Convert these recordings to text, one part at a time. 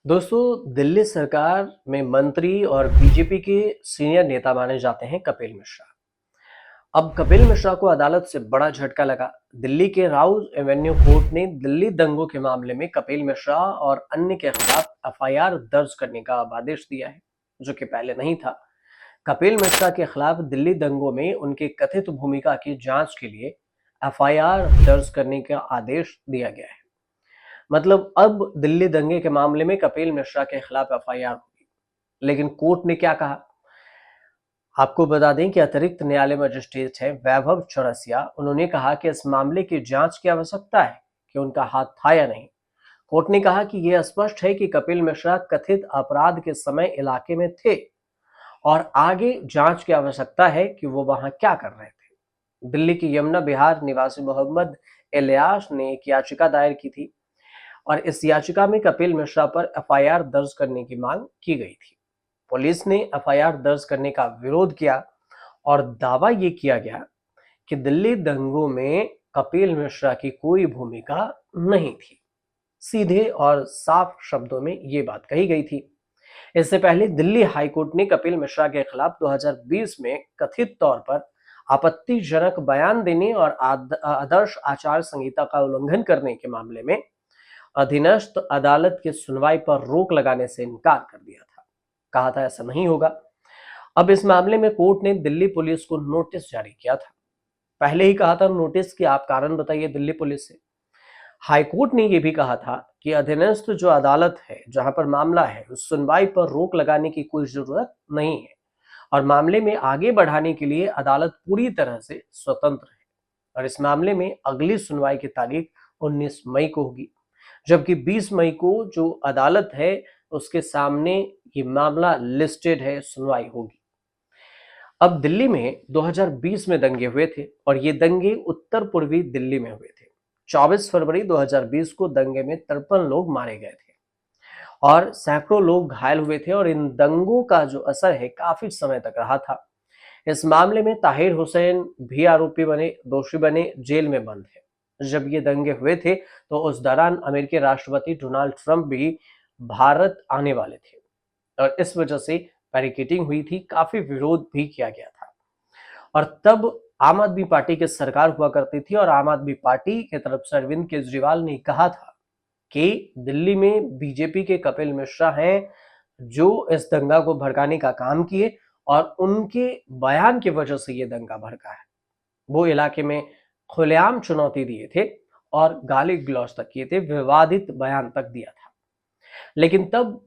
दोस्तों, दिल्ली सरकार में मंत्री और बीजेपी के सीनियर नेता माने जाते हैं कपिल मिश्रा। अब कपिल मिश्रा को अदालत से बड़ा झटका लगा। दिल्ली के राउज एवेन्यू कोर्ट ने दिल्ली दंगों के मामले में कपिल मिश्रा और अन्य के खिलाफ एफआईआर दर्ज करने का अब आदेश दिया है, जो कि पहले नहीं था। कपिल मिश्रा के खिलाफ दिल्ली दंगों में उनकी कथित भूमिका की जांच के लिए एफआईआर दर्ज करने का आदेश दिया गया है। मतलब अब दिल्ली दंगे के मामले में कपिल मिश्रा के खिलाफ एफआईआर होगी। लेकिन कोर्ट ने क्या कहा, आपको बता दें कि अतिरिक्त न्यायालय मजिस्ट्रेट है वैभव चौरसिया, उन्होंने कहा कि इस मामले की जांच की आवश्यकता है कि उनका हाथ था या नहीं। कोर्ट ने कहा कि यह स्पष्ट है कि कपिल मिश्रा कथित अपराध के समय इलाके में थे और आगे जांच की आवश्यकता है कि वो वहां क्या कर रहे थे। दिल्ली की यमुना विहार निवासी मोहम्मद इलियास ने एक याचिका दायर की थी और इस याचिका में कपिल मिश्रा पर एफआईआर दर्ज करने की मांग की गई थी। पुलिस ने एफआईआर दर्ज करने का विरोध किया और दावा ये किया गया कि दिल्ली दंगों में कपिल मिश्रा की कोई भूमिका नहीं थी। सीधे और साफ शब्दों में ये बात कही गई थी। इससे पहले दिल्ली हाईकोर्ट ने कपिल मिश्रा के खिलाफ 2020 में कथित तौर पर आपत्तिजनक बयान देने और आदर्श आचार संहिता का उल्लंघन करने के मामले में अधीनस्थ अदालत की सुनवाई पर रोक लगाने से इनकार कर दिया था। कहा था ऐसा नहीं होगा। अब इस मामले में कोर्ट ने दिल्ली पुलिस को नोटिस जारी किया था। पहले ही कहा था नोटिस कि आप कारण बताइए दिल्ली पुलिस से। हाईकोर्ट ने यह भी कहा था कि अधीनस्थ जो अदालत है जहां पर मामला है उस सुनवाई पर रोक लगाने की कोई जरूरत नहीं है और मामले में आगे बढ़ाने के लिए अदालत पूरी तरह से स्वतंत्र है। और इस मामले में अगली सुनवाई की तारीख 19 मई को होगी, जबकि 20 मई को जो अदालत है उसके सामने ये मामला लिस्टेड है, सुनवाई होगी। अब दिल्ली में 2020 में दंगे हुए थे और ये दंगे उत्तर पूर्वी दिल्ली में हुए थे। 24 फरवरी 2020 को दंगे में 53 लोग मारे गए थे और सैकड़ों लोग घायल हुए थे और इन दंगों का जो असर है काफी समय तक रहा था। इस मामले में ताहिर हुसैन भी आरोपी बने, दोषी बने, जेल में बंद है। जब ये दंगे हुए थे तो उस दौरान अमेरिकी राष्ट्रपति डोनाल्ड ट्रंप भी भारत आने वाले थे और इस वजह से बैरिकेडिंग हुई थी, काफी विरोध भी किया गया था। और तब आम आदमी पार्टी की सरकार हुआ करती थी और आम आदमी पार्टी की तरफ से अरविंद केजरीवाल ने कहा था कि दिल्ली में बीजेपी के कपिल मिश्रा हैं जो इस दंगा को भड़काने का काम किए और उनके बयान की वजह से ये दंगा भड़का है। वो इलाके में खुलेआम चुनौती दिए थे और गाली गलौज तक किए थे, विवादित बयान तक दिया था। लेकिन तब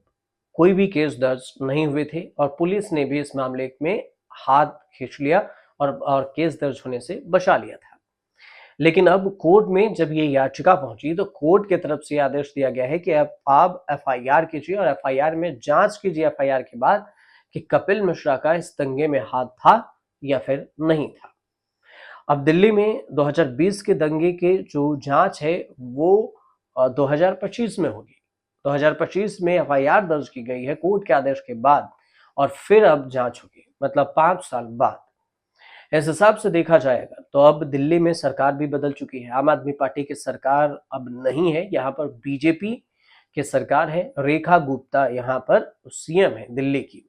कोई भी केस दर्ज नहीं हुए थे और पुलिस ने भी इस मामले में हाथ खींच लिया और केस दर्ज होने से बचा लिया था। लेकिन अब कोर्ट में जब ये याचिका पहुंची तो कोर्ट की तरफ से आदेश दिया गया है कि अब आप एफआईआर कीजिए और एफआईआर में जांच कीजिए एफआईआर के बाद कि कपिल मिश्रा का इस दंगे में हाथ था या फिर नहीं था। अब दिल्ली में 2020 के दंगे के जो जांच है वो 2025 में होगी। 2025 में एफआईआर दर्ज की गई है कोर्ट के आदेश के बाद और फिर अब जांच होगी, मतलब 5 साल बाद। इस हिसाब से देखा जाएगा तो अब दिल्ली में सरकार भी बदल चुकी है। आम आदमी पार्टी की सरकार अब नहीं है, यहाँ पर बीजेपी की सरकार है। रेखा गुप्ता यहाँ पर सीएम है दिल्ली की।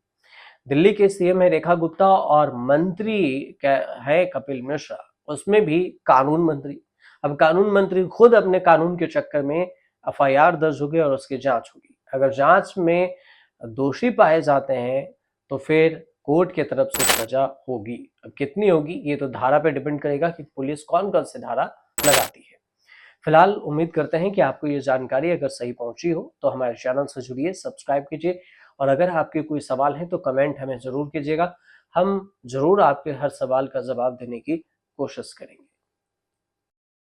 दिल्ली के सीएम है रेखा गुप्ता और मंत्री है कपिल मिश्रा, उसमें भी कानून मंत्री। अब कानून मंत्री खुद अपने कानून के चक्कर में एफआईआर दर्ज होगी और उसकी जांच होगी। अगर जांच में दोषी पाए जाते हैं तो फिर कोर्ट की तरफ से सजा होगी। अब कितनी होगी ये तो धारा पे डिपेंड करेगा कि पुलिस कौन कौन सी धारा लगाती है। फिलहाल उम्मीद करते हैं कि आपको ये जानकारी अगर सही पहुंची हो तो हमारे चैनल से जुड़िए, सब्सक्राइब कीजिए और अगर आपके कोई सवाल है तो कमेंट हमें जरूर कीजिएगा। हम जरूर आपके हर सवाल का जवाब देने की कोशिश करेंगे।